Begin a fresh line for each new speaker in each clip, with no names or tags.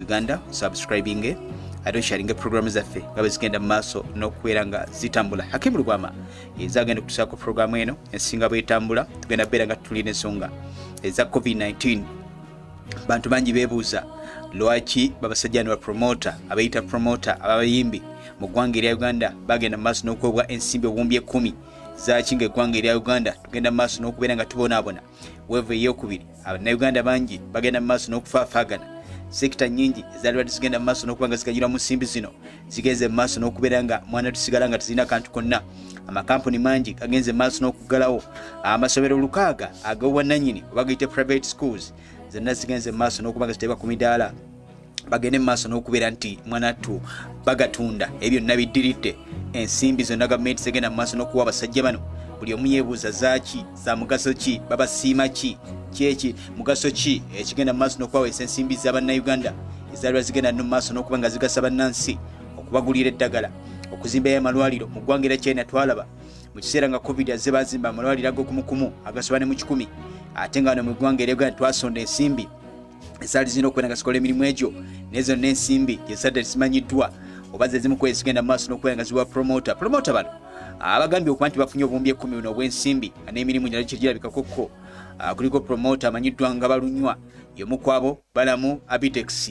Uganda subscribing ate sharing program zaffe nga zigenda maaso n'okubeera nga zitambula. Hakim Lugwama ezagenda kutusaako program eno ensinga bwetambula tugenda beera nga tulina ensonga eza COVID-19. Bantu bangi beebuuza lwaki babasajjani ba promoter abayita promoter abayimbi mu ggwanga erya Uganda bagenda maaso n'okwebwa ensimbi obuwumbi 10 zakinga eggwanga erya Uganda tugenda maaso n'okubeera nga tubonaabona weevu ey'okubiri Abannayuganda bangi bagenda maaso n'okufaafaagana. Sekita nyingi zaliwa zigenda maaso n'okuba nga zikajira mu nsimbi zino zigeze maaso n'okubeera nga mwana tusigala nga tuzina kantu konna. Amakampuni mangi agenze maaso n'okugalawo amasomero 6 ag'obwannannyini bagayite private schools zonna zigenze maaso n'okuba nga ziteebwa ku midaala bagende maaso n'okubeera nti mwanattu bagatunda ebyo nabiddiridde ensimbi zonna gavumenti zigenda maaso n'okuwa abasajja bano. Buli omu yeebuuza zaaki za mugaso ki babasiima ki kyeki mugaso ki ekigenda maaso n'okubaweesa ensimbi z'Abannayuganda ezaliwa zigenda no maaso n'okuba nga zigasa bannansi okubagulira eddagala okuzimbayo amalwaliro mu ggwanga era China twalaba mu kiseera nga COVID azze bazimba amalwaliro ag'okumukumu agasoba ne mu 10 ate nga wano mu ggwanga era Uganda twasonda ensimbi ezaali zirina okubeera nga zikola emirimu egyo nezo n'ensimbi ezadde zimanyiddwa oba ze zimu ku ezigenda maaso n'okubeera nga ziwa promoter bano abagambye okuba nti bafunye obuwumbi 10 buno obw'ensimbi n'emirimu gyali kirabikakokko. Kuliko promoter amanyiddwa nga Balunywa y'omu kwabo Balamu Abitex,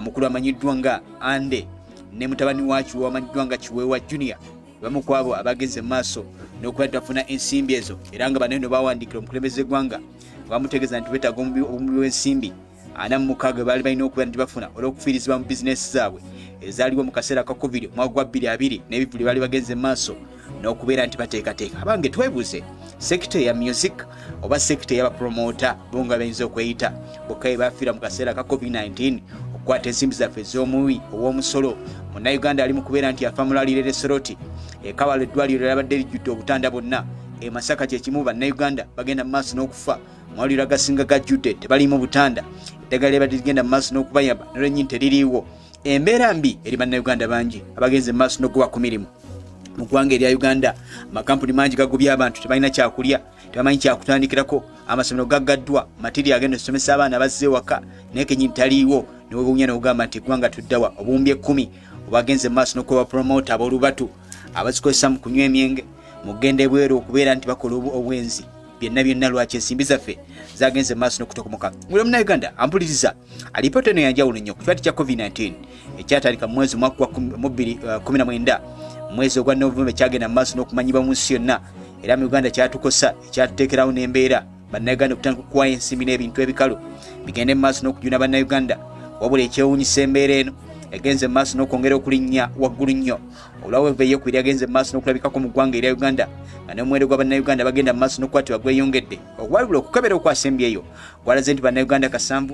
mukulu amanyiddwa nga Ande ne mutabani wakiwa amanyiddwa nga Kiweewa Junior bamu kwabo abageze maaso n'okuba tafuna ensimbi ezo era nga banene bawandiikira omukulembeze eggwanga bamutegeeza nti betaaga obuwumbi bw'ensimbi 46 baali balina okubeera nti bafuna olw'okufiirizibwa mu bizinesi zaabwe ezaaliwo mu kaseera ka COVID omwaka gwa 2020 n'ebivuli baali bagenze maaso n'okubeera nti bateekateeka. Abange twebuuze sekita ya music oba sekita y'abapromota bonga bayinza okweyita bokka bafiira mu kaseera ka COVID-19 okukwata ensimbi zaffe ez'omuwi ow'omusolo. Munnayuganda ali mu kubeera nti afa mulwaliro Lesoroti ekawala eddwaliro lyabadde lijjudde obutanda bonna Masaka kyekimu Bannayuganda bagenda maaso n'okufa mwaliro agasinga gajjudde tebaliimu butanda eddagala lyabadde ligenda maaso n'okubayamba n'olwennyini teririiwo. Embeera mbi eri Bannayuganda bangi abagenze maaso n'okuba ku mirimu mu ggwanga erya Uganda. Amakampuni mangi gagobye abantu tebalina kyakulya tebamanyi kyakutandikirako amasomero gaggaddwa material agenda osomesa abaana bazze waka naye kenyini taliiwo niwebuunya n'ogamba nti eggwanga tuddawa obuwumbi 10 obagenze maaso n'okuba promoter ab'olubatu abazikozesa mu kunywa emyenge mugende bweru okubeera nti bakola obwenzi byonna lwaki ensimbi zaffe zagenze maaso n'okutokomoka. Buli Munnayuganda ampuliriza alipoota eno yanjawulo nnyo ku kirwadde kya COVID-19 ekyatandika mu mwezi mwaka wa 2019 mwezi ogwa November kyagenda maaso n'okumanyibwa mu nsi yonna era mu Uganda kyatukosa ekyatuteekerawo n'embeera Bannayuganda okutandika okuwa ensimbi n'ebintu ebikalu bigende maaso n'okujuna Bannayuganda. Wabula ekyewuunyisa embeera eno egenze maaso n'okwongera okulinnya waggulu nnyo olwaweeva ey'okubiri agenze maaso n'okulabikako mu ggwanga erya Uganda nga n'omuwendo gwa Bannayuganda bagenda maaso n'okukwatibwa gweyongedde okubalibula okukebera okwa assembly eyo gwalaze nti Bannayuganda 7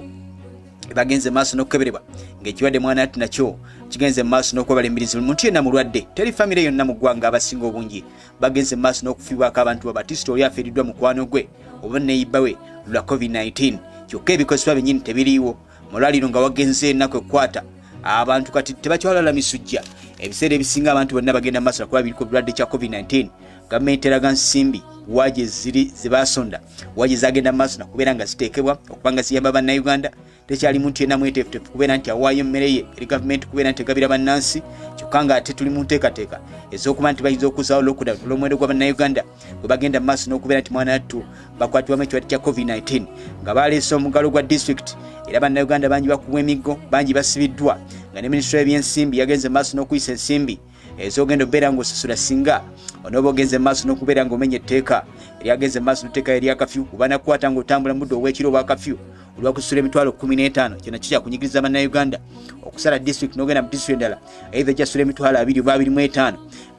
bagenze maaso n'okukeberebwa ng'ekirwadde mwanattu nakyo kigenze maaso n'okuba balembirizi. Buli muntu yenna mulwadde teri famire yonna mu ggwanga abasinga obungi bagenze maaso n'okufibwako abantu babatisita oli afiiriddwa mukwano gwe oba neeyibba we lwa COVID-19 kyokka ebikozesebwa byennyini tebiriiwo. Mulwaliro nga wagenze ennaku ekwata abantu kati tebakyalala misujja ebiseera ebisinga abantu bonna bagenda maaso kuba biri ku bulwadde kya COVID-19. Gavumenti eraga nsimbi waje ziri zibasonda waje zagenda maaso nakubeera nga ziteekebwa okuba nga ziyamba Bannayuganda. Tekyali muntu yenna mweteefuteefu kubeera nti awaayo emmere ye eri gavumenti kubeera nti egabira bannansi kyokka nga ate tuli mu nteekateeka ez'okuba nti bayinza okuzaawo lockdown olw'omuwendo gwa Bannayuganda bwe bagenda maaso n'okubeera nti mwanattu bakwatibwamu ekirwadde kya COVID-19 nga baleese omugalo gwa district era Bannayuganda bangi bakubwa emiggo bangi basibiddwa nga ne minisitule y'ebyensimbi yagenze maaso n'okuyisa ensimbi ez'ogenda obeera ng'osasula singa onooba ogenze maaso n'okubeera ng'omenya etteeka eryagenze maaso n'etteeka erya kafyu kuba nakukwata ng'otambula muddo ow'ekiro obwa kafyu olwakusula emitwalo 15 kino nakyo kyakunyigiriza Bannayuganda okusala district n'ogenda mu district endala either kyasula emitwalo 2 oba 25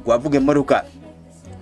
gwavuga emmotoka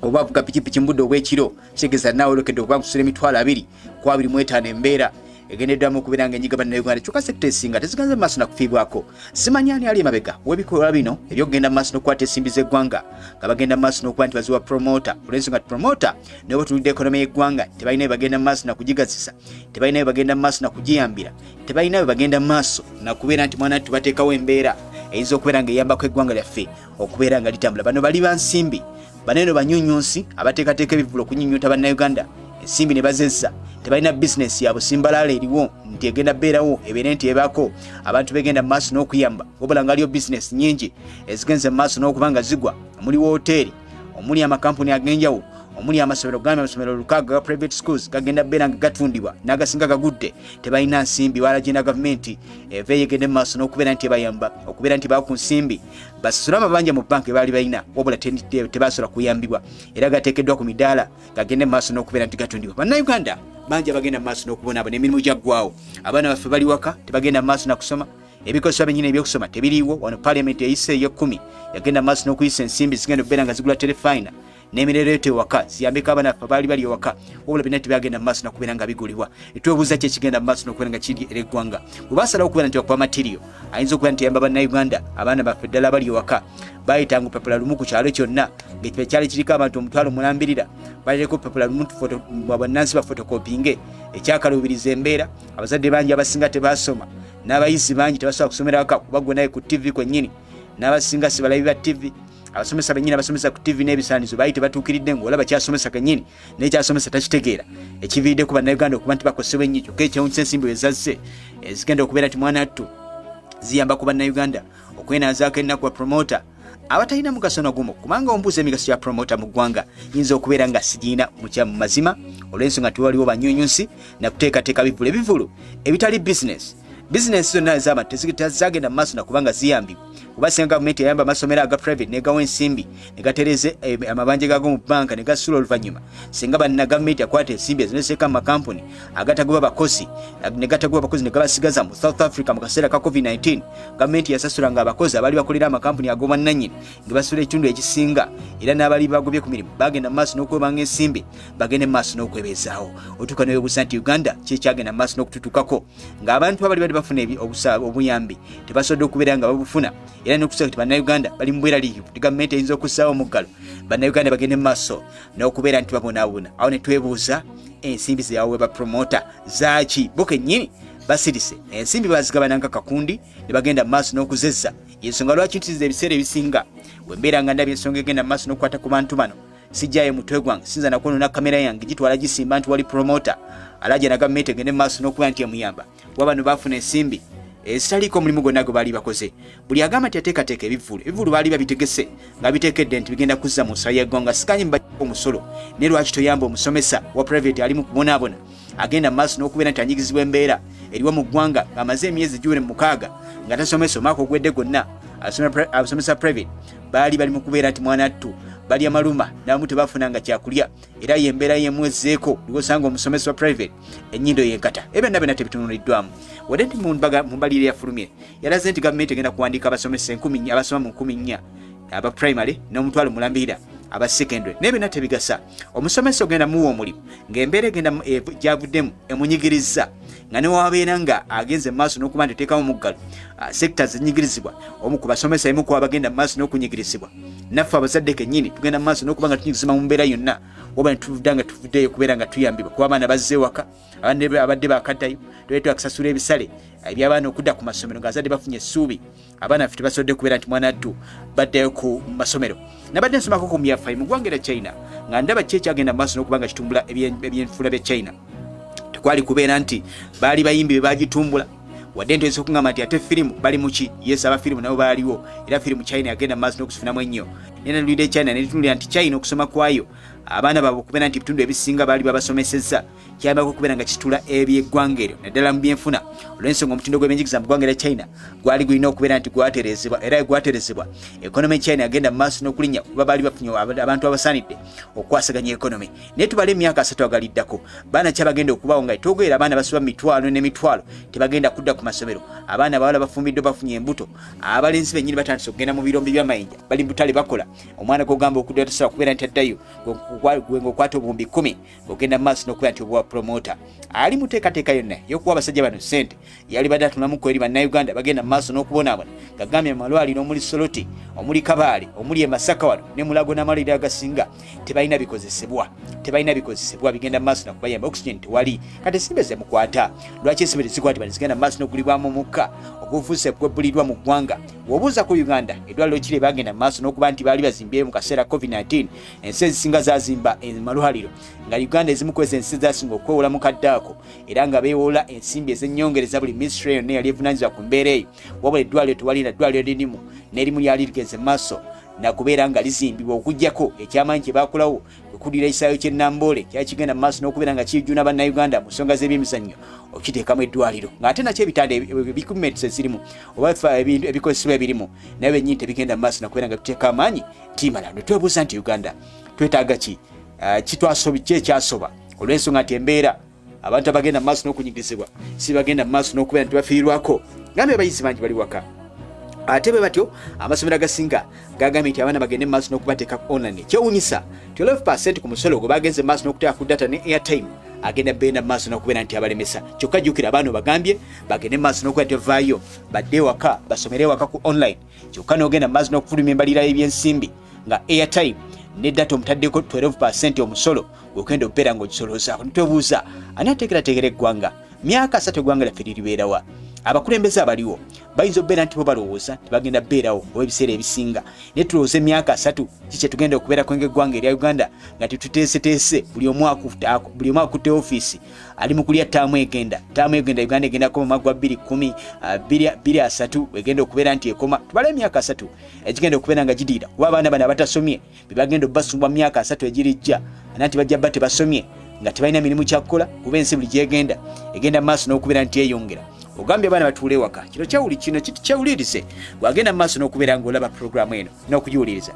oba avuga pikipiki muddo ow'ekiro kitegeeza naawe olokedde okuba kusula emitwalo 2 ku 25 embeera egendeddwamu okubeera nga enyiga Bannayuganda kyokka sekita esinga teziganze maaso nakufiibwako. Simanyi ani ali emabega w'ebikolwa bino ebyokugenda maaso n'okukwata ensimbi z'eggwanga nga bagenda maaso n'okuba nti baziwa promoter olw'ensonga ti promoter n'oba tulidde ekonomi y'eggwanga tebalina bye bagenda maaso nakugigazisa tebalina bye bagenda maaso nakugiyambira tebalina bye bagenda maaso nakubeera nti mwanattu bateekawo embeera eyinza okubeera nga eyambako eggwanga lyaffe okubeera nga litambula. Bano bali bansimbi baneno banyunyunsi abateekateeka ebivulo okunyunyuta Bannayuganda ensimbi ne bazezza tebalina business ya busimbalala eriwo nti egenda beerawo ebeere nti ebako abantu begenda mu maaso n'okuyamba wabula nga aliyo business nyingi ezigenze mu maaso n'okubanga zigwa omuli wooteri omuli amakampuni ag'enjawulo omuli amasomero gamba amasomero lukaaga ga private schools gagenda beera nga gatundibwa n'agasinga gagudde tebalina nsimbi balagina gavumenti eva yegende mu maaso n'okubeera nti ebayamba okubeera nti baku nsimbi basasula amabanja mu banka baali balina wabula tebasobola kuyambibwa era gateekeddwa ku midaala gagende mu maaso n'okubeera nti gatundibwa bannayuganda bangi abagenda mu maaso n'okubonaabona emirimu gyaggwawo abaana baffe bali waka tebagenda mu maaso nakusoma ebikoresho byenyini ebyokusoma tebiriiwo wano parliament eyise ey'ekumi yagenda mu maaso n'okuyisa ensimbi zigenda okubeera nga zigula terefayina n'emirerete waka ziyambeko abaana baffe baali bali waka wabula byonna tebyagenda mu maaso n'okubeera nga bigulibwa netwebuuza ki ekigenda mu maaso n'okubeera nga kiri era eggwanga bwe basalawo okubeera nti bakuba materiyo ayinza okubeera nti yamba bannayuganda abaana baffe ddala bali waka bayitanga olupapula lumu ku kyalo kyonna ng'ekiba kyali kiriko abantu omutwalo mulambirira balireko olupapula lumu bannansi bafotokopinge ekyakalubiriza embeera abazadde bangi abasinga tebasoma n'abayizi bangi tebasobola kusomera waka kuba gwe naye ku tv kwennyini n'abasinga sibalabi ba tv abasomesa bennyini abasomesa ku tv n'ebisaanizo baali tebatuukiridde ng'olaba kyasomesa kennyini n'ekyasomesa takitegeera ekiviiridde ku bannayuganda okuba nti bakosebwa ennyo kyokka ekyewunyisa ensimbi ezazze ezigenda okubeera nti MUNAKKU ziyamba ku bannayuganda okwenazaako ennaku wa promota abatalina mugaso nagumu kubanga ombuuza emigaso ya promota mu ggwanga yinza okubeera nga sigiina mu mazima olw'ensonga tewaliwo banyunyusi nakuteekateeka ebivulu ebitali bizinesi zonna ez'abantu tezagenda mu maaso nakubanga ziyambibwa kuba singa gavumenti yayamba amasomero aga private negawa ensimbi negatereze amabanja gago mu banka negasula oluvannyuma singa banna gavumenti akwata ensimbi ezineseeka mu makampuni agatagoba bakozi negabasigaza mu South Africa mu kaseera ka COVID-19 gavumenti yasasulanga abakozi abaali bakolera amakampuni ag'obwannannyini ngebasula ekitundu ekisinga era n'abaali bagobye ku mirimu bagenda mu maaso n'okwebanga ensimbi bagende mu maaso n'okwebeezaawo otuuka newebuuza nti Uganda kikyagenda mu maaso n'okututukako ng'abantu abali bafuna obuyambi tebasobodde okubeera nga babufuna era n'okusaba nti bannayuganda bali mu bweraliivu ti gavumenti eyinza okussaawo omuggalo bannayuganda bagende mu maaso n'okubeera nti babonaabona awo ne twebuuza ensimbi zeyawe bapromota zaaki bo kennyini basirise ensimbi bazigabananga kakundi ne bagenda mu maaso n'okuzezza yensonga lwaki ntiza ebiseera ebisinga bwe mbeera nga ndabye ensonga egenda mu maaso n'okukwata ku bantu bano sijjayo mutwe gwange sinza nakwonoona kamera yange gitwala gisimba nti wali promota alaja na gavumenti egende mu maaso n'okuba nti emuyamba kuba bano baafuna ensimbi ezitaliko omulimu gwonna gwe baali bakoze buli agamba nti ateekateeka ebivulu baali babitegese nga biteekedde nti bigenda kuzza mu nsala y'eggwanga sikanyi mubajjako omusolo ne lwaki toyamba omusomesa wa private ali mu kubonaabona agenda mu maaso n'okubeera nti anyigizibwa embeera eriwo mu ggwanga ng'amaze emyezi giwere mu 6 nga tasomesa omwaka ogwedde gwonna abasomesa private baali bali mu kubeera nti MUNAKKU bali amaluma n'abamu tebafunanga kyakulya era yembeera yemwezeeko ligosanga omusomesa wa private ennyindo yenkata ebyonna byonna tebitunuliddwamu wadde nti mu mbalire yafulumye yalaze nti gavumenti egenda kuwandiika abasomesa 1000 abasoma mu 1400 aba primary n'omutwalo mulambirira aba secondary n'ebyonna tebigasa omusomesa ogenda muwa omulimu ng'embeera egenda gyavuddemu emunyigiriza nga newabeera nga agenze mu maaso n'okuba nti teekamu muggalo sectors zinyigirizibwa omu ku basomesa emu kuba bagenda mu maaso n'okunyigirizibwa naffe abazadde kennyini tugenda mu maaso n'okuba nga tunyigizibwa mu mbeera yonna oba netuvudda nga tuvuddeyo kubeera nga tuyambibwa kuba abaana bazze waka abadde bakaddayo tuleetwa kusasula ebisale ebyabaana okudda ku masomero ng'abazadde bafunye essuubi abaana ffe tebasobodde kubeera nti MUNAKKU baddayo ku masomero nabadde nsomako ku myafaayi mu ggwanga era China nga ndaba ki ekyagenda mu maaso n'okuba nga kitumbula ebyenfula bya China tekwali kubeera nti baali bayimbi be bagitumbula wadde nti oyinza okungamba nti ate firimu bali muki yes aba firimu nabo baaliwo era firimu China yagenda mu maaso n'okuzifunamu ennyo nenalulira China netunulira nti China okusoma kwayo abaana baabwe okubeera nti ebitundu ebisinga baali babasomesezza kyambako okubeera nga kitula ebyeggwanga eryo naddala mu byenfuna olw'ensonga omutindo gw'ebyenjigiriza mu ggwanga erya China gwali gulina okubeera nti gwaterezebwa era gwaterezebwa ekonomi China yagenda mu maaso n'okulinnya kuba baali bafunye abantu abasaanidde okukwasaganya ekonomi naye tubale emyaka 3 agaliddako baana kyabagenda okubawo nga etogoera abaana basoba mitwalo n'emitwalo tebagenda kudda ku masomero abaana bawala bafumbiddwa bafunye embuto abalenzi bennyini batandise okugenda mu birombe by'amayinja bali mu butale bakola omwana gogamba okudda tasobola kubeera nti addayo ng'okwata obuwumbi 10 ng'ogenda mu maaso n'okubeera nti obuwa promota ali mu teekateeka yonna y'okuwa abasajja bano ssente yali badde atulamuko eri bannayuganda bagenda mu maaso n'okubonaabona ng'agambye amalwaliro omuli Soloti omuli Kabaale omuli Masaka wano ne Mulago n'amalwaliro agasinga tebalina bikozesebwa bigenda mu maaso n'okubayamba oxygen tewali kati simbe zemukwata lwaki ensibe tezikwatibwa zigenda mu maaso n'okulibwamu omukka ogufuuse gwebulirwa mu ggwanga wobuuza ku Uganda eddwaliro kiri bagenda mu maaso n'okuba nti baali bazimbyeyo mu kaseera COVID-19 ensi ezisinga bazimba malwaliro nga Uganda ezimu kweza ensi zasinga okwewola mu kaddaako era nga beewola ensimbi ez'ennyongereza buli ministry yonna yali evunanyizibwa ku mbeera eyo wabula eddwaliro tewalina ddwaliro lirimu n'erimu lyali ligeze maaso nakubeera nga lizimbibwa okuggyako ekyamaanyi kye baakolawo okuddira ekisaayo ky'ennamboole kyali kigenda mu maaso n'okubeera nga kijjuna bannayuganda mu nsonga z'ebyemizannyo okiteekamu eddwaliro ng'ate nakyo ebitanda equipment zirimu oba ebintu ebikozesebwa ebirimu naye bennyini tebigenda mu maaso nakubeera nga biteeka amaanyi timala netwebuuza nti Uganda twetaaga ki ekyasoba olw'ensonga nti embeera abantu abagenda mu maaso n'okunyigirizibwa si bagenda mu maaso n'okubeera nti bafiirwako gambye abayizi bangi bali waka ate bwe batyo amasomero agasinga gagambye nti abaana bagende mu maaso n'okubateeka online kyewuunyisa 12% ku musolo gwe bagenze mu maaso n'okuteeka ku data ne airtime agenda benda mu maaso n'okubeera nti abalemesa kyokka jjukira abaana bagambye bagende mu maaso n'okubeera nti bavaayo badde waka basomere waka ku online kyokka n'ogenda mu maaso n'okufulumya embalirira y'ebyensimbi nga airtime ne data omutaddeko 12% omusolo gw'ogenda okubeera ng'ogisoloozaako nitwebuuza ani ateekerateekera eggwanga myaka 3 eggwanga lyaffe liribeerawa abakulembeze abaliwo bayinza okubeera nti bo balowooza tebagenda beerawo olw'ebiseera ebisinga naye tulowooza emyaka 3 kikye tugenda okubeerako ng'eggwanga erya Uganda nga tetuteeseteese buli omu akutte ofiisi ali mu kulya ttaamu egenda Uganda egendako mu mwaka gwa 2010 23 egenda okubeera nti ekoma tubale emyaka 3 egigenda okubeera nga gidiira kuba abaana bano abatasomye bebagenda obbasumba mu myaka 3 egirijja nanti bajja bba tebasomye nga tebalina mirimu kyakkola kuba ensi buli gyegenda egenda mu maaso n'okubeera nti eyongera ogambye abaana batuule waka kino kyewulirize bwagenda mu maaso n'okubeera ng'olaba programu eno n'okugiwuliriza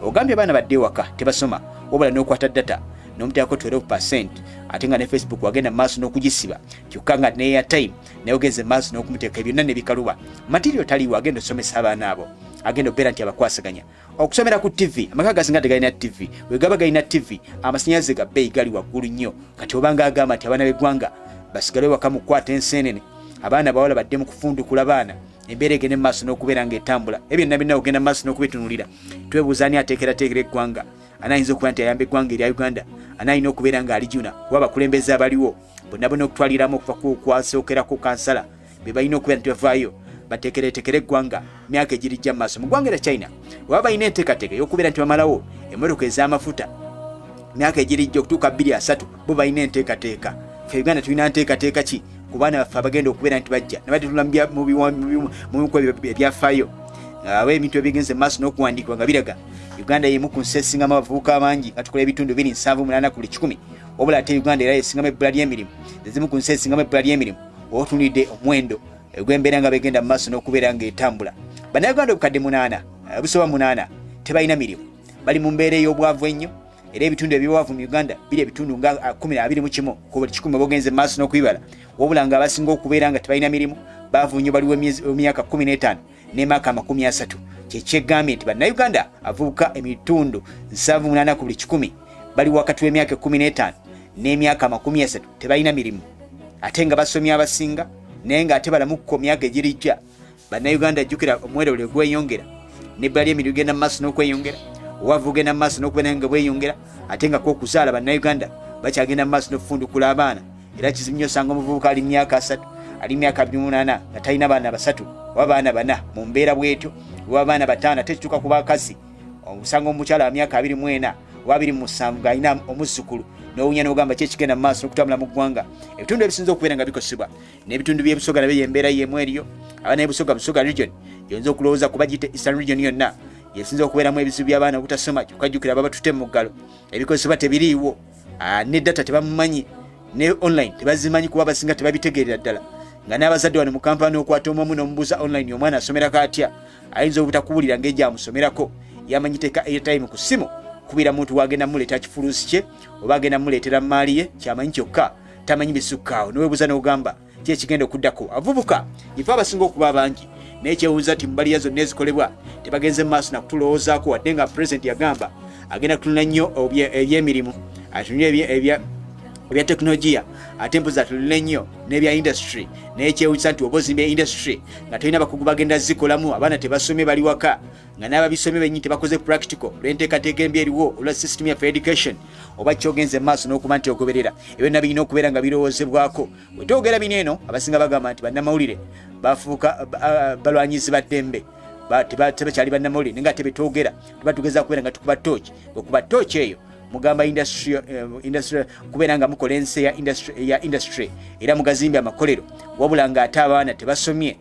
ogambye abaana badde waka tebasoma wabula n'okwata data n'omuteekako 12% ate nga ne Facebook wagenda mu maaso n'okugisiba kyokka nga ne airtime naye ogenze mu maaso n'okumuteeka byonna ne bikaluba material taliwo agenda osomesa abaana abo agenda okubeera nti abakwasaganya okusomera ku TV amaka gasinga tegalina TV wegaba galina TV amasannyalaze ga bbeeyi gali waggulu nnyo kati obanga agamba nti abaana b'eggwanga basigale waka mu kukwata enseenene abaana bawala badde mu kufundukula baana embeera egende mu maaso n'okubeera ng'etambula ebyo byonna ogenda mu maaso n'okubitunulira twebuuza ani ateekerateekera eggwanga anayinza okuba nti ayamba eggwanga erya Uganda anayina okubeera ng'alijuna kuba abakulembeze abaliwo bonna okutwaliramu okuva kwasookerako kansala be balina okubeera nti bavaayo bateekeretekera eggwanga myaka egirijja mu maaso mu ggwanga erya China baba balina enteekateeka y'okubeera nti bamalawo emmotoka ez'amafuta myaka egirijja okutuuka 23 bo balina enteekateeka ffe Uganda tulina nteekateeka ki ku baana baffe abagenda okubeera nti bajja nabatitula mu biku ebyafaayo aba ebintu ebigenze mu maaso n'okuwandiikibwa nga biraga Uganda yemu ku nsi esingamu abavubuka abangi nga tukola ebitundu 2.78 ku buli 100 wabula ate Uganda era esingamu ebbula ly'emirimu ezimu ku nsi esingamu ebbula ly'emirimu otunidde omwendo egw'embeera nga begenda mu maaso n'okubeera ng'etambula bannayuganda obukadde 8 busoba 8 tebalina mirimu bali mu mbeera ey'obwavu ennyo era ebitundu eby'obwavu mu Uganda biri ebitundu nga 21 ku buli 100 bogenze mu maaso n'okubibala wabula nga abasinga okubeera nga tebalina mirimu baavu nnyo baliwo emyaka 15 n'emyaka 30 kyekyegambye nti bannayuganda avubuka ebitundu 78 ku buli 100 bali wakati w'emyaka 15 n'emyaka 30 tebalina mirimu ate nga basomye abasinga naye ng'ate balamukko myaka egirijja bannayuganda jjukira omwerole gweyongera n'ebbala ly'emirimu genda mu maaso n'okweyongera obwavu genda mu maaso n'okubeera nga bweyongera ate nga kw'okuzaala bannayuganda bakyagenda mu maaso n'okufundukula abaana era kizibu nnyo osanga omuvubuka ali myaka 3 ali myaka 28 nga talina baana 3 oba baana 4 mu mbeera bwetyo oba baana 5 ate kituuka ku bakazi osanga omukyala wa myaka 24 oba 27 ng'alina omuzzukulu n'owunya n'ogamba ki ekigenda mu maaso n'okutambula mu ggwanga ebitundu ebisinza okubeera nga bikosebwa n'ebitundu by'ebusoga nabyo yembeera yemu eriyo abaana busoga region yonza okulowooza kuba giyite Eastern region yonna yesinza okubeeramu ebizibu by'abaana obutasoma kyokajjukira baba batute mu ggalo ebikozesebwa tebiriiwo ne data tebamumanyi ne online tebazimanyi kuba abasinga tebabitegeerera ddala nga n'abazadde wano mu kampani okwata omu n'omubuuza online omwana asomerako atya ayinza obutakuwulira ng'ejja amusomerako yamanyi teeka airtime ku ssimu kubira muntu wagenda muleeta kifuluusi kye oba agenda muleetera maali ye kyamanyi kyokka tamanyi bisukkaawo niweebuuza n'ogamba ki ekigenda okuddako avubuka ife abasinga okuba abangi naye kyewuuza ti mubaliya zonna ezikolebwa tebagenze mu maaso nakutulowoozaako wadde nga president yagamba agenda kutunula nnyo ebyemirimu atunule ebya teknologiya ate mpozi atulula nnyo n'ebya industry naye kyewuuza nti oba ozimba industry nga tolina bakugu bagenda zikolamu abaana tebasomye bali waka nga n'ababisomye bennyini tebakoze practical olw'enteekateeka embi eriwo olwa system yaffe education oba kyogenze mu maaso n'okuba nti ogoberera ebyo nna birina okubeera nga birowoozebwako bwe twogera bino eno abasinga bagamba nti bannamawulire bafuuka balwanyizi ba ddembe tebakyali bannamawulire naye nga tebetwogera tuba tugeza kubeera nga tukuba tooki bwekuba tooki eyo mugamba industry kubeera nga mukola ensi ya industry era mugazimbi amakolero wabula nga ate abaana tebasomye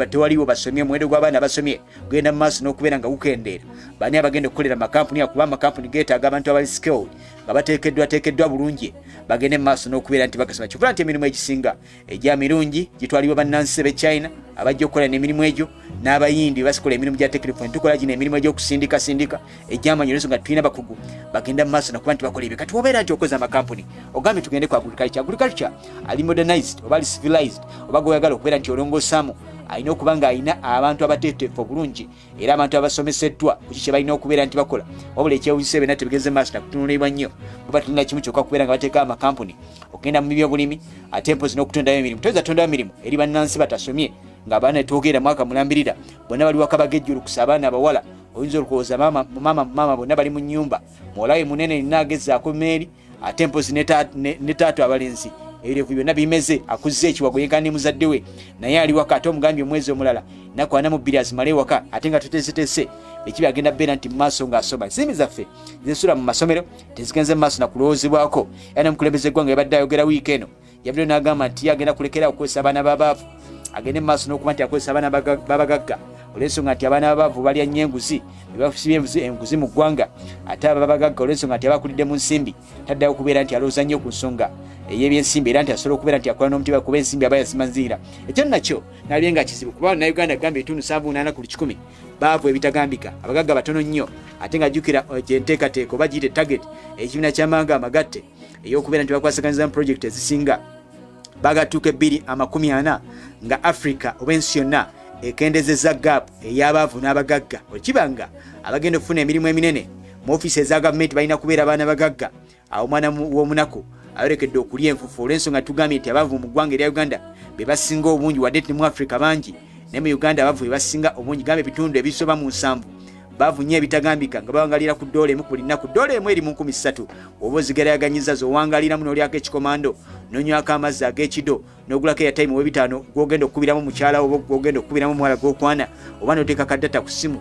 tewaliwo basomye muwendo gw'abaana basomye genda mu maaso n'okubeera nga gukendeera bani abagenda okukolera amakampuni akuba amakampuni geetaaga abantu abali skilled nga bateekeddwa bulungi bagende mu maaso n'okubeera nti bagasoma kyokula nti emirimu egisinga egya mirungi gitwalibwa bannansi b'e China abajja okukola n'emirimu egyo n'abayindi basikola emirimu gya technical tukola gino emirimu egy'okusindika egy'amanyi olwensonga tulina bakugu bagenda mu maaso nakuba nti bakola ebyo kati wobeera nti okoze amakampuni ogambe tugende ku agriculture ali modernized oba ali civilized oba goyagala okubeera nti olongosaamu alina okuba nga alina abantu abateeteefu obulungi era abantu abasomeseddwa ku kiki balina okubeera nti bakola wabula ekyewunyisa byonna tebigeze maaso nakutunulibwa nnyo kuba tulina kimu kyokka kubeera nga bateekawo amakampuni okugenda mu byobulimi ate mpozi n'okutondayo emirimu toyinza tondayo emirimu eri bannansi batasomye ng'abaana twogera mwaka mulambirira bonna bali waka bagejjulukusa abaana abawala oyinza olukowooza mama bonna bali mu nnyumba muwalawe munene nina agezaako meeri ate mpozi ne taata abalenzi ebirevu byonna bimeze akuzza ekiwago yenkana ne muzadde we naye ali waka ate omugambye omwezi omulala naku ana mu bbiri azimale waka ate nga tuteeseteese ekibi agenda beera nti mu maaso ng'asoma ensimbi zaffe zensula mu masomero tezigenze mu maaso nakulowoozebwako era n'omukulembeze eggwanga yabadde ayogera wiiki eno yabadde n'agamba nti agenda kulekera okukozesa abaana b'abaavu agende mu maaso n'okuba nti akozesa abaana b'abagagga olw'ensonga nti abaana b'abaavu balya nnyo enguzi bebasibye enguzi mu ggwanga ate ababagagga olw'ensonga nti abakulidde mu nsimbi taddayo okubeera nti alowooza nnyo ku nsonga ey'ebyensimbi era nti asobola okubeera nti akola n'omutima kuba ensimbi aba yazimanziira ekyo nakyo nalye nga kizibu kuba Uganda agamba ebitundu 7-8 ku 100 baavu ebitagambika abagagga batono nnyo ate nga jjukira enteekateeka oba giyite target ekibiina ky'amawanga amagatte ey'okubeera nti bakwasiganyiza mu projekiti ezisinga bagatuuka 240 nga Africa oba ensi yonna ekendezeza gap ey'abaavu n'abagagga okibanga abagenda okufuna emirimu eminene mu ofiisi eza gavumenti balina kubeera abaana bagagga awo omwana w'omunaku ayolekedde okulya enfufu olw'ensonga tugambye nti abaavu mu ggwanga erya Uganda be basinga obungi wadde ti mu Africa bangi ne mu Uganda abaavu be basinga obungi gambe ebitundu ebisoba mu 7 baavu nnyo ebitagambika nga bawangalira ku ddoola emu buli nnaku ddoola emu eri mu 13 oba ozigerayaganyiza zowangaliramu n'olyako ekikomando n'onywako amazzi ag'ekido n'ogulako airtime w'ebitaano gw'ogenda okukubiramu mukyala oba gw'ogenda okukubiramu muwala gw'okwana oba n'oteeka kaddata ku ssimu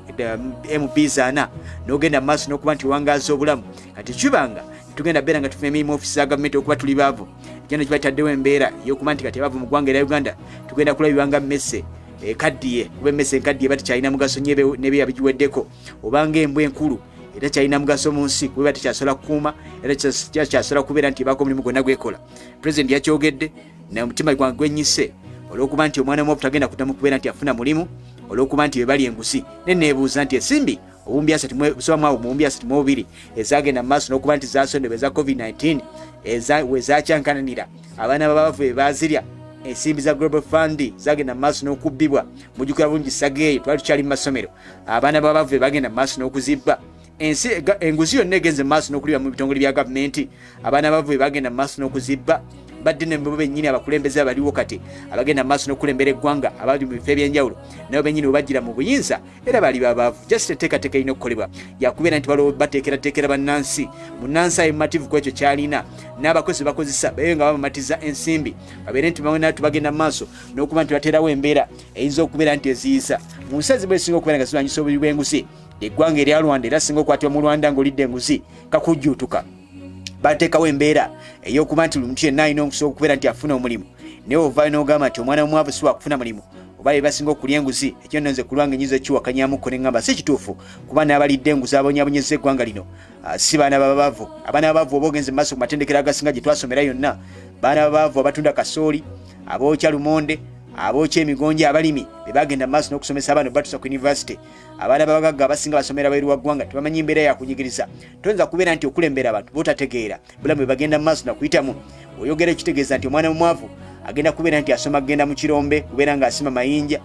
MB4 n'ogenda mu maaso n'okuba nti wangaaza obulamu kati kibanga tugenda beera nga tufuna emirimu ofiisi za gavumenti okuba tuli baavu ekyo kibataddewo embeera ey'okuba nti kati abaavu mu ggwanga erya Uganda tugenda kulabibwanga mmese ekaddiye kuba emmese enkaddiye batakyalina mugaso n'ebyeya bigiweddeko obanga embwa enkulu era kyalina mugaso mu nsi kuba tekyasobola kukuuma era kyasobola kubeera nti ebaako omulimu gwonna gwekola pulezidenti yakyogedde n'omutima gwange gwennyise olw'okuba nti omwana omu tagenda kuddamu kubeera nti afuna mulimu olw'okuba nti bwe bali enguzi ne neebuuza nti ensimbi obuwumbi 32 ezagenda mu maaso n'okuba nti zasondebwa eza COVID-19 we zakyankananira abaana b'abaavu be bazirya ensimbi za Global Fund zagenda mu maaso n'okubbibwa mujjukira bulungi Sageeyo twali tukyali mu masomero abaana b'abaavu be bagenda mu maaso n'okuzibba enguzi yonna egenze mu maaso n'okulibwa mu bitongole bya gavumenti abaana b'abaavu be bagenda mu maaso n'okuzibba badde ne bo bennyini abakulembeze abaliwo kati abagenda mu maaso n'okulembera eggwanga abali mu bifo ebyenjawulo nabo bennyini webajjira mu buyinza era bali babaavu just enteekateeka erina okukolebwa yakubeera nti baliwo bateekerateekera bannansi munnansi ayimativu ku ekyo kyalina n'abakozi bakozesa babe nga bamamatiza ensimbi babeere nti bawena tubagenda mu maaso n'okuba nti bateerawo embeera eyinza okubeera nti eziyiza mu nsi ezimu ezisinga okubeera nga zirwanyisa obubi bw'enguzi eggwanga erya Rwanda era singa okwatibwa mu Rwanda ng'olidde enguzi kakujjuutuka bateekawo embeera ey'okuba nti omuntu yenna alina okusobola okubeera nti afuna omulimu naye ovaayo n'ogamba nti omwana omwavu si wakufuna mulimu oba be basinga okulya enguzi ekyo nno nze ku lwange nyiza ekiwakanyamukko ne ŋŋamba si kituufu kuba n'abalidde enguzi abonyabonyeza eggwanga lino si baana b'abaavu abaana b'abaavu oba ogenze mu maaso ku matendekero agasinga gye twasomera yonna baana b'abaavu abatunda kasooli abookya lumonde abookya emigonja abalimi be bagenda mu maaso n'okusomesa abaana batusa ku yunivasite abaana b'abagagga abasinga basomera bweru wa ggwanga tebamanyi mbeera yakunyigiriza toyinza kubeera nti okulembera abantu botategeera bulamu bwe bagenda mu maaso nakuyitamu oyogera ekitegeeza nti omwana omwavu agenda kubeera nti asoma kugenda mu kirombe kubeera ng'asima mayinja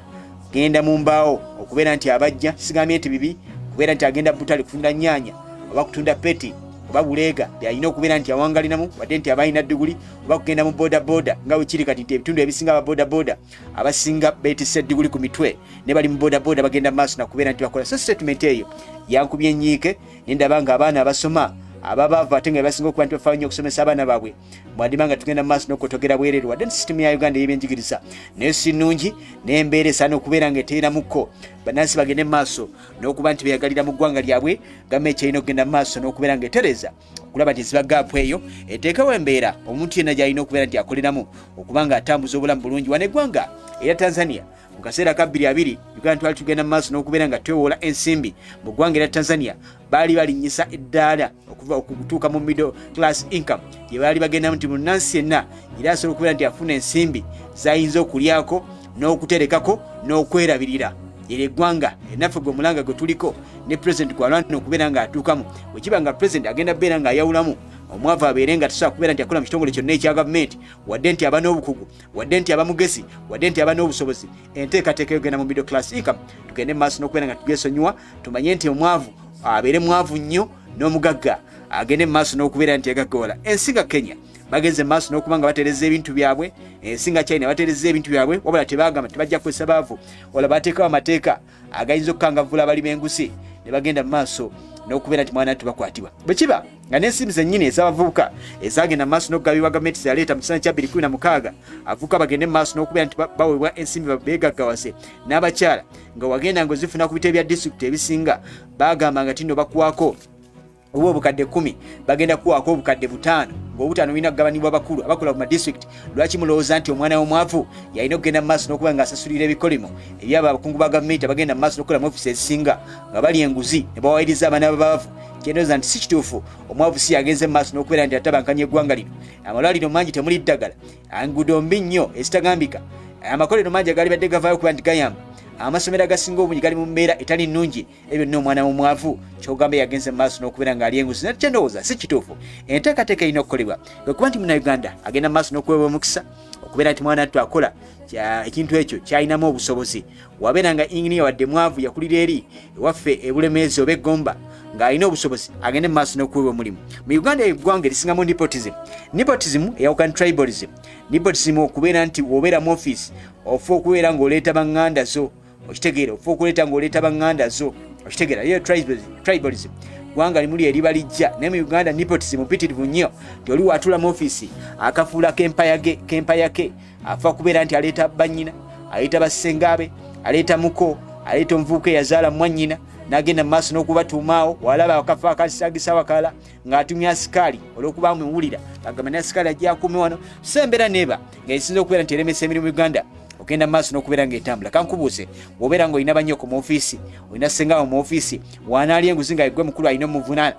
kugenda mu mbaawo okubeera nti abajja kisigambye nti bibi kubeera nti agenda butale kutunda nnyaanya oba kutunda peti oba buleega byalina okubeera nti awangalinamu wadde nti aba alina diguli oba kugenda mu bodaboda nga wekiri kati nti ebitundu ebisinga ababodaboda abasinga beetisse diguli ku mitwe ne bali mu bodaboda bagenda mu maaso nakubeera nti bakola so statement eyo yankubye ennyiike nendaba nga abaana abasoma ababava ate nga basinga okuba nti bafaayo nnyo okusomesa abaana baabwe mwadima nga tugenda mu maaso n'okutogera bwereere wadde sisitemu ya Uganda y'ebyenjigiriza naye si nnungi n'embeera esaana okubeera nga eteeramuko bannansi bagende mu maaso n'okuba nti beyagalira mu ggwanga lyabwe gavumenti erina okugenda mu maaso n'okubeera nga etereza okulaba nti ziba gaapu eyo eteekawo embeera omuntu yenna gy'alina okubeera nti akoleramu okuba nga atambuza obulamu bulungi wano eggwanga era Tanzania mu kaseera ka 2020 Uganda twali tugenda mu maaso n'okubeera nga twewoola ensimbi mu ggwanga era Tanzania baali balinnyisa eddaala okutuuka mu middle class income gye baali bagendamu nti munnansi yenna era asobola okubeera nti afuna ensimbi z'ayinza okulyako n'okuterekako n'okwerabirira era eggwanga enaffe gwe mulanga gwe tuliko ne president gwalwana okubeera nga atuukamu wekiba nga president agenda beera nga ayawulamu omwavu abeere nga tasobola kubeera nti akola mu kitongole kyonna ekya gavumenti wadde nti aba n'obukugu wadde nti aba mugezi wadde nti aba n'obusobozi enteekateeka yogenda mu middle class income tugende mu maaso n'okubeera nga tugesonyiwa tumanye nti omwavu abeere mwavu nnyo n'omugagga agende mu maaso n'okubeera nti yagaggawala ensi nga Kenya bagenze maaso n'okuba nga batereza ebintu byabwe ensi nga China batereza ebintu byabwe wabula tebagamba tebajja kukozesa baavu wala bateekawo amateeka agayinza okukangavvula abali b'engusi ne bagenda mu maaso n'okubeera nti mwana tubakwatibwa bwe kiba nga n'ensimbi zennyini ez'abavubuka ezagenda mu maaso n'okugabibwa gavumenti zeyaleeta mu kiseera kya 2016 abavubuka bagende mu maaso n'okubeera nti baweebwa ensimbi beegaggawase n'abakyala nga wagenda ng'ozifuna ku bitebe bya disitulikiti ebisinga bagamba nga tino bakuwako oba obukadde 10 bagenda kuwaako obukadde 5 ng'obutaano bulina kugabanibwa abakulu abakola ku madistrict lwaki mulowooza nti omwana w'omwavu yalina okugenda mu maaso n'okuba nga asasulira ebikolimo ebyabo abakungu ba gavumenti abagenda mu maaso n'okukola mu ofisi ezisinga nga bali enguzi ne bawayiriza abaana b'abaavu kyendowooza nti si kituufu omwavu si yagenze mu maaso n'okubeera nti atabankanya eggwanga lino amalwaliro mangi temuli ddagala enguudo mbi nnyo ezitagambika amakolero mangi agali badde gavaayo okuba nti gayamba amasomero agasinga obungi gali mu mbeera etali nnungi ebyo nno omwana w'omwavu kyogamba yagenze mu maaso n'okubeera nga ali enguzi nakyo ndowooza si kituufu enteekateeka erina okukolebwa lwekuba nti munnayuganda agenda mu maaso n'okuweebwa omukisa okubeera nti mwana wattu akola ekintu ekyo kyalinamu obusobozi wabeera nga inginiya wadde mwavu yakulira eri ewaffe ebulemeezi oba eggomba ng'alina obusobozi agende mu maaso n'okuweebwa omulimu mu Uganda eggwanga erisingamu nepotism eyawukana tribalism nepotism okubeera nti wobeera mu office ofa okubeera ng'oleeta baŋŋanda zo okitegeera ofa okuleeta ng'oleeta baŋŋanda zo okitegeera yeyo tribalism gwanga limuli eriba lijja naye mu Uganda nepotism mpitirivu nnyo nti oli waatula mu office akafuula kempa yake afa kubeera nti aleeta bannyina aleeta bassengabe aleeta muko aleeta omuvubuka eyazaala mwannyina n'agenda mu maaso n'okubatuumaawo walaba akafa akasagisa wakala ng'atumya asikaali olw'okuba muwulira agamba ne asikaali ajja akuume wano so embeera neeba ng'esinza okubeera nti eremesa emirimu mu Uganda okenda mu maaso n'okubeera ng'etambula kankubuuze bw'obeera ng'olina bannyoko mu ofiisi olina ssengawo mu ofiisi wanaali enguzi nga yeggwe mukulu alina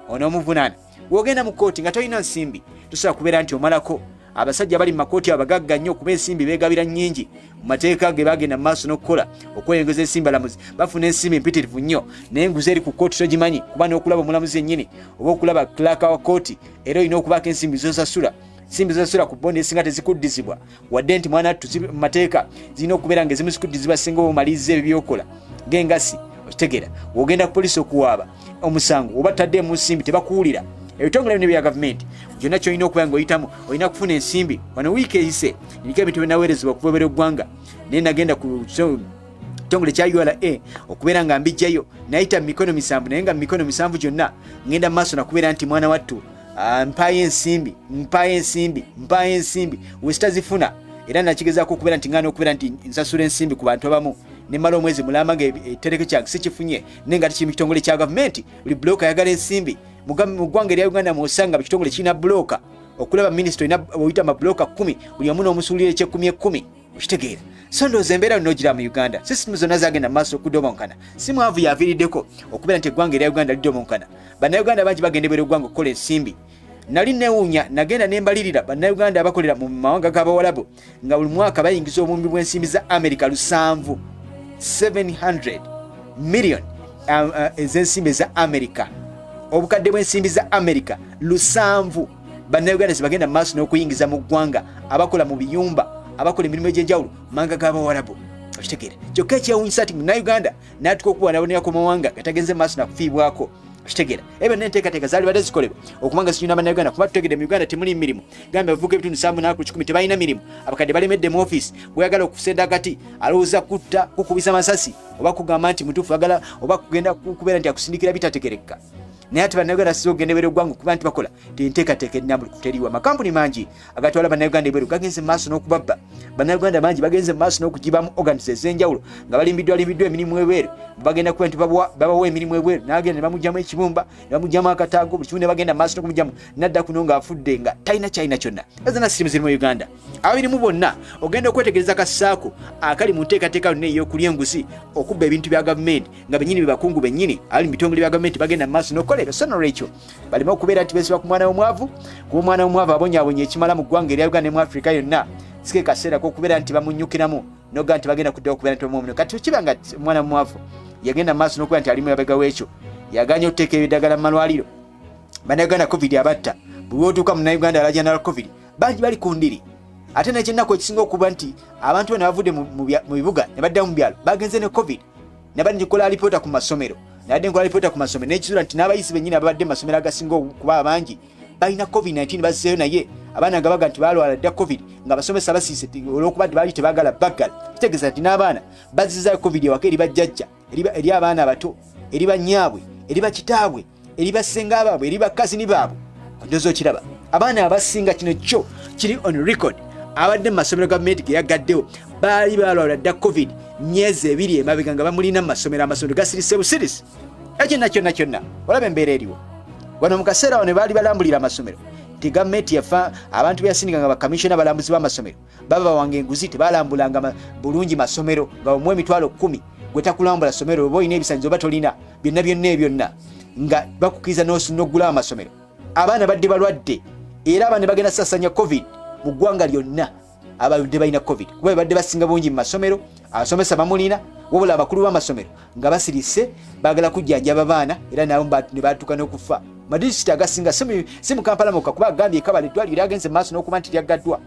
onoomuvunaana bw'ogenda mu kkooti nga tolina nsimbi tosobola kubeera nti omalako abasajja bali mu makooti abagagga nnyo okuba ensimbi beegabira nnyingi mu mateeka ge bagenda mu maaso n'okukola okweyongeza ensimbi alamuzi bafuna ensimbi mpitirivu nnyo naye enguzi eri ku kkooti togimanyi kuba n'okulaba omulamuzi yennyini oba okulaba klaaka wa kkooti era olina okubaako ensimbi zosasula ensimbi zosasula ku bondi esinga tezikuddizibwa wadde nti mwana wattu mu mateeka zirina okubeera nga ezimu zikuddizibwa singa obumaliriza ebyo byokola ng'engasi okitegeera w'ogenda ku poliisi okuwaaba omusango oba tadde mu nsimbi tebakuwulira ebitongole bino bya gavumenti gyonna kyolina okuba nga oyitamu olina kufuna ensimbi wano wiiki eyise niriko ebintu binaweerezebwa okuvoobera eggwanga naye nagenda ku kitongole kya URA okubeera nga mbijjayo nayita mu mikono 7 naye nga mu mikono 7 gyonna ngenda mu maaso nakubeera nti mwana wattu mpaayo ensimbi wezitazifuna era nakigezaako okubeera nti ngana okubeera nti nsasula ensimbi ku bantu abamu nemala omwezi mulamba nga ekitereke kyange sikifunye naye nga tikiri mu kitongole kya gavumenti buli bulooka ayagala ensimbi mu ggwanga erya Uganda mwosanga mu kitongole kirina bulooka okulaba minisitule oyita amabulooka 10 buli omu n'omusuulira ekyekumi okitegeera so ndowooza embeera nogira mu Uganda sisitemu zonna zagenda mu maaso okudomonkana si mwavu yaviiriddeko okubeera nti eggwanga erya Uganda lidomonkana bannayuganda bangi bagendebera eggwanga okukola ensimbi nali newuunya nagenda nembalirira bannayuganda abakolera mu mawanga g'abawalabu nga buli mwaka bayingiza obumbi bw'ensimbi za America 700 million ez'ensimbi eza America obukadde bw'ensimbi za America 700 bannayuganda zibagenda mu maaso n'okuyingiza mu ggwanga abakola mu biyumba abakola emirimu egy'enjawulo manga g'abawalabu okitegeera kyokka ekyewuunyisa nti munnayuganda n'atuka okubonaabonera ku mawanga gatagenze mu maaso nakufiibwako okitegeera ebyo n'enteekateeka zaali badde zikolebwa okubanga zinyuna bannayuganda kuba tutegedde mu Uganda temuli mirimu gamba abavubuka ebitundu 7 tebalina mirimu abakadde balemedde mu ofiisi bweyagala okusenda akati alowooza kutta kukubisa masasi oba kugamba nti mutuufu agala oba kugenda kubeera nti akusindikira bitategerekeka naye ate bannayuganda si ogenda ebweru eggwanga okuba nti bakola tenteekateeka ennambulukufu teriwa. Amakampuni mangi agatwala bannayuganda ebweru gagenze mu maaso n'okubabba. Bannayuganda mangi bagenze mu maaso n'okugibamu organize ez'enjawulo nga balimbiddwa emirimu ebweru, bagenda kuba nti babawa emirimu ebweru, n'agenda ne bamugyamu ekibumba, ne bamugyamu akataago, buli kimu ne bagenda mu maaso n'okumugyamu, n'adda kuno ng'afudde nga talina kyalina kyonna. Ezana sirimu ziri mu Uganda. Ababirimu bonna ogenda okwetegereza kasaako akali mu nteekateeka yonna ey'okulya enguzi, okubba ebintu bya gavumenti nga bennyini be bakungu bennyini ali mu bitongole bya gavumenti bagenda mu maaso n'okukola ebyo. So n'olwekyo baleme okubeera nti beesiba ku mwana w'omwavu, kuba omwana w'omwavu abonyaabonya ekimala mu ggwanga erya Uganda ne mu Afrika yonna. Sike kaseera k'okubeera nti bamunnyukiramu noga nti bagenda kuddayo okubeera nti omwomuno. Kati kiba nga omwana w'omwavu yagenda mu maaso n'okubeera nti ali mu mabega w'ekyo, yaganya okuteeka ebiddagala mu malwaliro. Bannayuganda covid abatta, buli otuuka munnayuganda alajja nala covid bangi bali ku ndiri. Ate n'ekyennaku ekisinga okuba nti abantu bano bavudde mu bibuga ne baddamu mu byalo bagenze ne covid ne banikola alipoota ku masomero, nabadde nkola alipoota ku masomero n'ekizuula nti n'abayisi bennyini ababadde mu masomero agasinga okuba abangi balina covid-19 bazzeeyo naye abaana nga baga nti balwala dda covid nga abasomesa basiise olw'okuba nti baali tebaagala baggala. Kitegeeza nti n'abaana bazizaayo covid ewaka eri bajjajja, eri abaana abato, eri bannyaabwe, eri bakitaabwe, eri bassenga baabwe, eri bakazini baabwe. Ndozo okiraba abaana abasinga kino kyo kiri on record abadde mu masomero gavumenti ge yagaddewo baali balwala dda covid myezi 2 emabega nga bamulina mu masomero, amasomero gasirise busirisi. Ekyo kyonna olaba embeera eriwo wano mu kaseera wano baali balambulira amasomero nti gavumenti yafa abantu beyasindika nga bakamishona balambuzi b'amasomero baba bawanga enguzi tebalambulanga bulungi masomero nga omwe emitwalo 10 gwe takulambula somero oba olina ebisanyizo oba tolina byonna nga bakukiriza n'ogula amasomero. Abaana badde balwadde era abaana bagenda sasanya covid mu ggwanga lyonna. Abadde balina covid kuba badde basinga bungi mu masomero, abasomesa bamulina wabula abakulu b'amasomero nga basirise baagala kujjanjaba abaana era nabo ne batuuka n'okufa. Madisiti agasinga si mu Kampala mukka kuba agambye Kabale eddwaliro lyagenze mu maaso n'okuba nti lyaggaddwa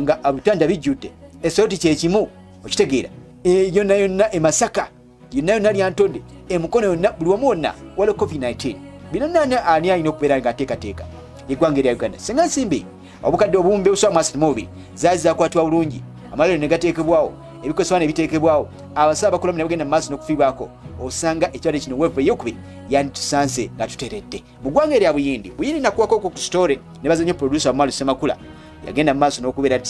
nga obutanda bijjudde. Esoti kye kimu okitegeera yonna e Masaka yonna lyantonde emukono yonna buli wamu wonna waliwo covid-19. Bino nani ani alina okubeera nga ateekateeka eggwanga erya Uganda. Singa nsimbi obukadde obumbe busoma mwasi mubiri zaali zakwatibwa bulungi, amalero ne gateekebwawo, ebikozesebwa ne biteekebwawo, abasawo abakulamu ne bagenda mu maaso n'okufiibwako, osanga ekirwadde kino weevu eyokubiri yanditusanze nga tuteredde mu ggwanga erya Buyindi. Buyindi nakuwako ku sitore ne bazanyo producer Wamalu Ssemakula yagenda mu maaso n'okubeera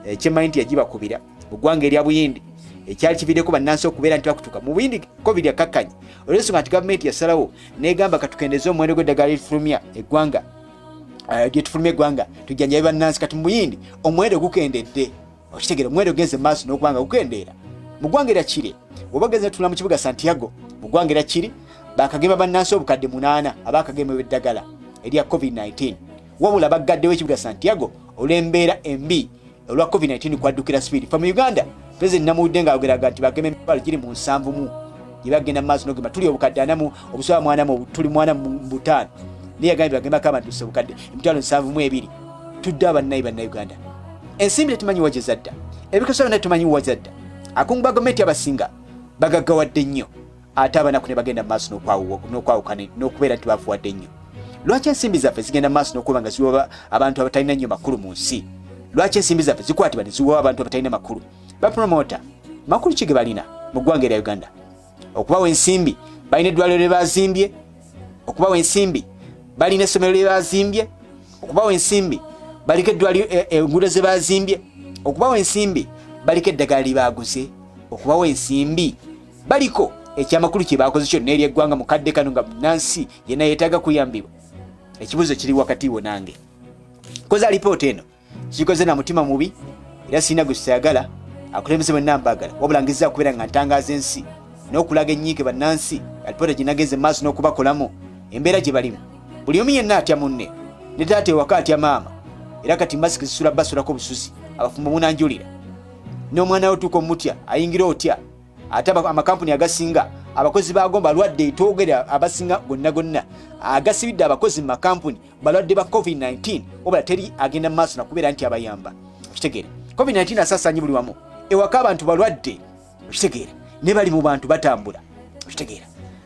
ekyemanyi nti yagibakubira mu ggwanga erya Buyindi ekyali kividdeko bannansi okubeera nti bakutuka mu Buyindi covid yakkakkanye olw'ensonga nti gavumenti yasalawo n'egamba katukendeeze omuwendo gw'eddagala lyetufulumya eggwanga lyetufulumya eggwanga tujjanjabe bannansi. Kati mu Buyindi omuwendo gukendedde, okitegeera omuwendo genze mu maaso n'okubanga gukendeera. Mu ggwanga erya Kiri oba ogenze netula mu kibuga Santiago mu ggwanga erya Kiri bakagema bannansi obukadde 8 abakagemewa eddagala erya covid-19 wabula baggaddewo ekibuga Santiago olw'embeera embi olwa covid-19 kwaddukira speed. Fa mu Uganda President Namudde ng'ayogeraga nti bagema emitwalo giri mu 7 gye bagenda mu maaso n'ogema tuli obukadde 4 obusoba mwana mu tuli mwana mu 5 naye yagambye bagema kama nti obukadde emitwalo 7 tudde bannayuganda. Ensimbi tetumanyi wa gye zadda, ebikoseso byonna tetumanyi wa zadda. Akungu ba gavumenti abasinga bagaggawadde nnyo ate abanaku ne bagenda mu maaso n'okwawukana n'okubeera nti bafuwadde nnyo. Lwaki ensimbi zaffe zigenda mu maaso n'okuba nga ziwa abantu abatalina nnyo makulu mu nsi? Lwaki ensimbi zaffe zikwatibwa ne ziwa abantu abatalina makulu? Bapromota makulu ki ge balina mu ggwanga erya Uganda? Okubawa ensimbi balina eddwaliro lye bazimbye, okubawa ensimbi balina essomero lye bazimbye, okubawa ensimbi baliko eddwaliro enguudo ze bazimbye, okubawa ensimbi baliko eddagala lye baguze, okubawa ensimbi baliko ekyamakulu kye bakoze kyonna eri eggwanga mu kadde kano nga Nansi yenna yeetaaga kuyambibwa. Ekibuzo kiri wakati wo nange. Koza alipoota eno kikoze na mutima mubi era sina gwe sayagala akulembeze bonna mbagala wabula ngezza kubeera nga ntangaaza ensi n'okulaga ennyiike bannansi alipoota gye nagenze maaso n'okubakolamu embeera gye balimu. Buli omu yenna atya munne ne taata ewaka atya maama era kati masiki zisula basulako busuzi abafumbo munanjulira n'omwana we tuuka omutya ayingira otya ate amakampuni agasinga abakozi baago balwadde etwogera abasinga gonna agasibidde abakozi mu makampuni balwadde ba covid-19 wabula teri agenda mu maaso nakubeera nti abayamba. Okitegeera covid-19 asaasaanye buli wamu ewaka abantu balwadde, okitegeera ne bali mu bantu batambula, okitegeera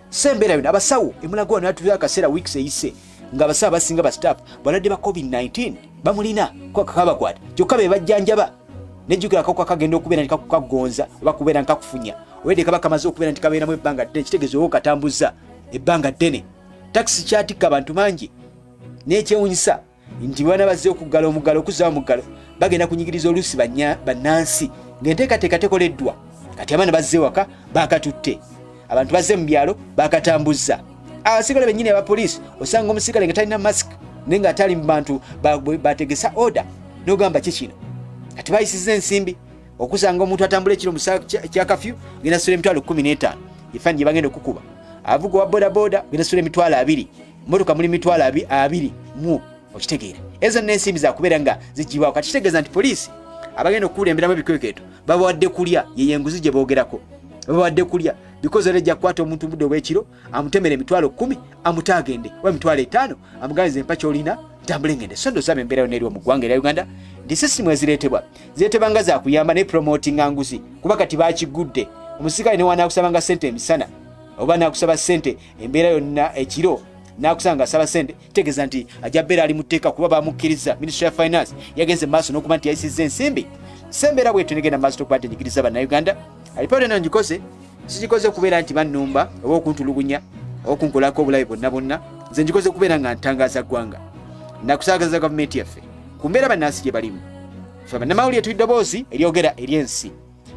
sembeera yonna. Abasawo emulago wano yatuuza akaseera weeks eyise nga abasawo basinga ba staff balwadde ba covid-19 bamulina kwakabakwata kyokka be bajjanjaba nejjukira akawuka kagenda okubeera nti kakukagonza oba kubeera nkakufunya wedde kaba kamaze okubeera nti kabeeramu ebbanga ddene kitegeeza oba okatambuza ebbanga ddene taxi kyatika abantu mangi n'ekyewunyisa nti bwana bazze okuggala omuggalo okuzzawo omuggalo bagenda kunyigiriza oluusi bannansi ng'enteekateeka tekoleddwa kati abaana bazze waka baakatutte abantu bazze mu byalo baakatambuzza abasigale bennyini abapoliisi osanga omusigale nga talina masiki naye nga atali mu bantu bategesa oda n'ogamba kikino kati bayisiza ensimbi okusanga omuntu atambula ekiro mu kya kafyu genda sula emitwalo 15 efaani gye bagenda okukuba avuga owa bodaboda genda sula emitwalo 2 motoka muli mitwalo 2 mu okitegeera ezo n'ensimbi zakubeera nga zigibwawo kati kitegeeza nti poliisi abagenda okukulemberamu ebikwekeeto babawadde kulya yeye enguzi gye boogerako babawadde kulya because olejja kukwata omuntu budde obw'ekiro amutemera emitwalo 10 amutaagende oba emitwalo 5 amuganiza empaki olina ntambule ngende so ndosaba embeera yonna eriwo mu ggwanga erya Uganda ndi sisitimu ezireetebwa nga zakuyamba ne promotinga nguzi kuba kati bakigudde omusirikale ne wanaakusabanga ssente emisana oba naakusaba ssente embeera yonna ekiro naakusanga asaba ssente tegeeza nti ajja beera ali mu tteeka kuba bamukkiriza Ministry of Finance yagenze maaso n'okuba nti yayisizza ensimbi sembeera bwetyo negenda maaso tokuba nti enyigiriza bannayuganda alipoota eno ngikoze sigikoze kubeera nti bannumba oba okuntulugunya oba okunkolako obulabe bonna bonna nze ngikoze kubeera nga ntangaza ggwanga nakusaagaza gavumenti yaffe ku mbeera bannansi gye balimu fe bannamawulire tuli ddoboozi eryogera ery'ensi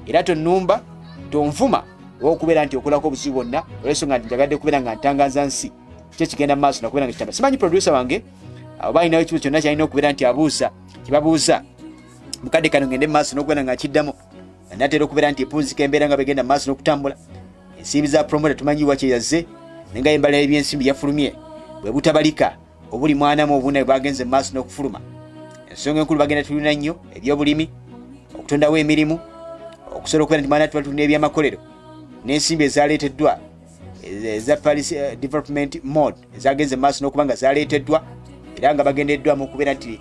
era tonnumba tonvuma oba okubeera nti okolako obuzibu bwonna olw'ensonga nti njagadde kubeera nga ntangaza nsi kye kigenda mu maaso nakubeera nga kitamba simanyi producer wange oba alinawo ekibuzo kyonna kyalina okubeera nti abuuza kibabuuza mukadde kano ngende mu maaso n'okubeera nga akiddamu natera okubeera nti epunzika embeera nga begenda mu maaso n'okutambula ensimbi za promota tumanyiwa kye yazze nenga embala y'ebyensimbi yafulumye bwe butabalika obuli mwanamu obuna bagenze mu maaso n'okufuluma ensonga enkulu bagenda tulina nnyo ebyobulimi okutondawo emirimu okusobola okubeera nti mwana tulina ebyamakolero n'ensimbi ezaleeteddwa eza Paris Development Mode ezagenze mu maaso n'okuba nga zaleeteddwa era nga bagendeddwamu okubeera nti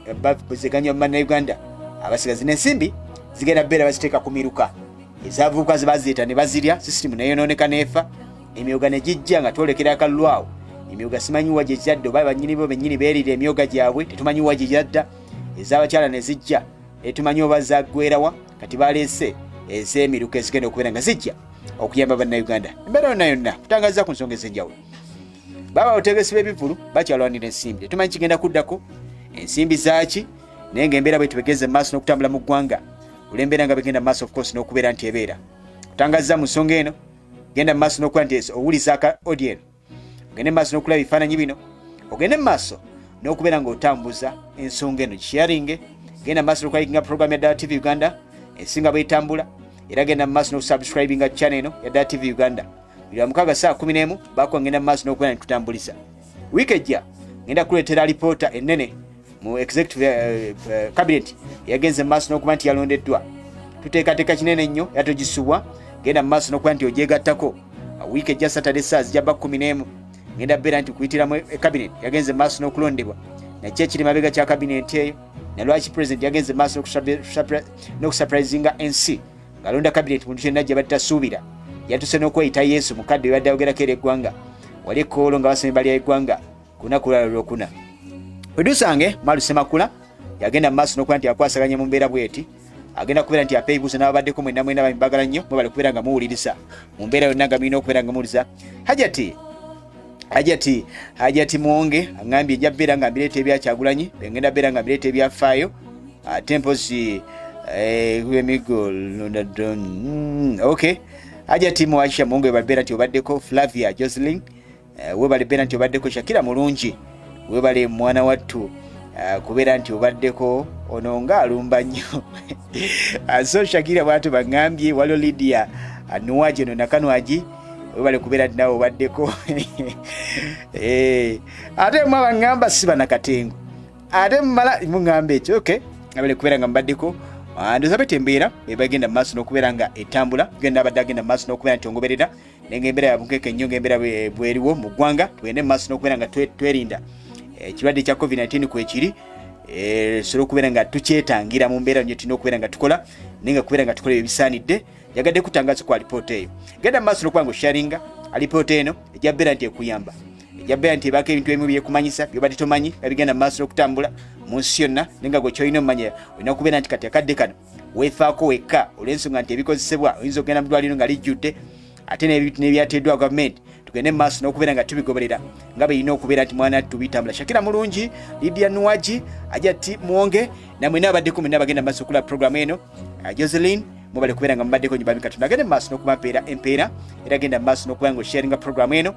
bazeganya mu bannayuganda abasigazi n'ensimbi zigenda beera baziteeka ku miruka ezavubuka zebaziita ne bazirya sisitimu neyonooneka neefa emyoga ne gijja nga twolekera akalwawo emyoga simanyiwa gye gyadda oba bannyini bo bennyini beerira emyoga gyabwe tetumanyiwa gye gyadda ez'abakyala ne zijja tetumanyi oba zaggwerawa kati baleese ez'emiruka ezigenda okubeera nga zijja okuyamba bannayuganda embeera yonna yonna kutangaza ku nsonga ez'enjawulo baba otegesi b'ebivulu bakyalwanira ensimbi tetumanyi kigenda kuddako ensimbi zaaki naye ng'embeera bwe tubegeze mu maaso n'okutambula mu ggwanga olw'embeera nga begenda mu maaso of course n'okubeera nti ebeera kutangaza mu nsonga eno genda mu maaso n'okuba nti owuliza aka audio eno ogende mu maaso n'okulaba ebifaananyi bino ogende mu maaso n'okubeera ng'otambuza ensonga eno sharinge genda mu maaso n'okulikinga program ya Data TV Uganda ensinga bw'etambula era genda mu maaso n'okusubscribinga channel eno ya Data TV Uganda buli mukaaga saa 11 bakuba ngenda mu maaso n'okubeera nitutambuliza wiiki ejja ngenda kuleetera alipoota ennene mu executive cabinet yagenze mu maaso n'okuba nti yalondeddwa tuteekateeka kinene nnyo yatogisubwa genda mu maaso n'okuba nti ogyegattako wiiki ejja Saturday saa zijja bba 11 ngenda beera nti kuyitiramu cabinet yagenze mu maaso n'okulondebwa nakyo ekiri mabega kya cabinet eyo nalwaki president yagenze mu maaso n'okusurprisinga ENSI ng'alonda cabinet muntu kyenna gye batasuubira yatuse n'okweyita Yesu mukadde we badde ayogerako era eggwanga wali ekkoolo nga basomye balya eggwanga ku lunaku lwala lwokuna Produsange Malu Semakula yagenda mu maaso n'okuba nti akwasaganya mu mbeera bweti agenda kubeera nti ape ebibuuzo n'ababaddeko mwena mwena bambagala nnyo mwebale kubeera nga muwuliriza mu mbeera yonna nga mulina okubeera nga muwuliriza Hajati Muwonge aŋŋambye ejja beera nga mbireeta ebyakyagulanyi bengenda beera nga mbireeta ebyafaayo temposi emigo okay Hajati Muwasha Muwonge webale beera nti obaddeko Flavia Jocelyn webale beera nti obaddeko Shakira Mulungi webale mwana wattu kubeera nti obaddeko ono nga alumba nnyo so Shakira bwatu baŋŋambye waliwo Lydia Nuwaji no Nakanwaji webale kubeera nti nawe obaddeko ate mwe baŋŋamba si banakatengo ate mmala muŋŋamba ekyo okay abale kubeera nga mbaddeko ndoza bete embeera ebagenda mu maaso n'okubeera nga etambula genda abadde agenda mu maaso n'okubeera nti ongoberera naye ng'embeera yabukeeke nnyo ng'embeera bweriwo mu ggwanga tugende mu maaso n'okubeera nga twerinda ekirwadde kya COVID-19 kwekiri sobola okubeera nga tukyetangira mu mbeera nnyo tulina okubeera nga tukola naye nga kubeera nga tukola ebisaanidde yagadde kutangaza ku alipoota eyo genda mu maaso n'okuba nga osharinga alipoota eno ejja beera nti ekuyamba ejja beera nti ebaako ebintu ebimu byekumanyisa byobadde tomanyi babigenda mu maaso n'okutambula mu nsi yonna naye nga gwe kyolina omumanya olina okubeera nti kati akadde kano weefaako wekka olw'ensonga nti ebikozesebwa oyinza okugenda mu ddwaliro nga lijjudde ate n'ebyateeddwa gavumenti tugende maaso n'okubeera nga tubigoberera nga birina okubeera nti mwana tubitambula. Shakira mulungi, Lydia Nuwaji, Ajati Mwonge, namwe n'abaddeko mwenna bagenda maaso okulaba programu eno. Joseline mubale kubeera nga mubaddeko nyumba Katonda agende maaso n'okuba empeera era agenda maaso n'okuba nga osharinga programu eno.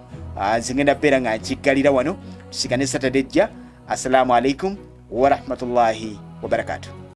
Nze ngenda beera nga nkiggalira wano tusigane Saturday jja. Assalamu alaikum wa rahmatullahi wa barakatuh.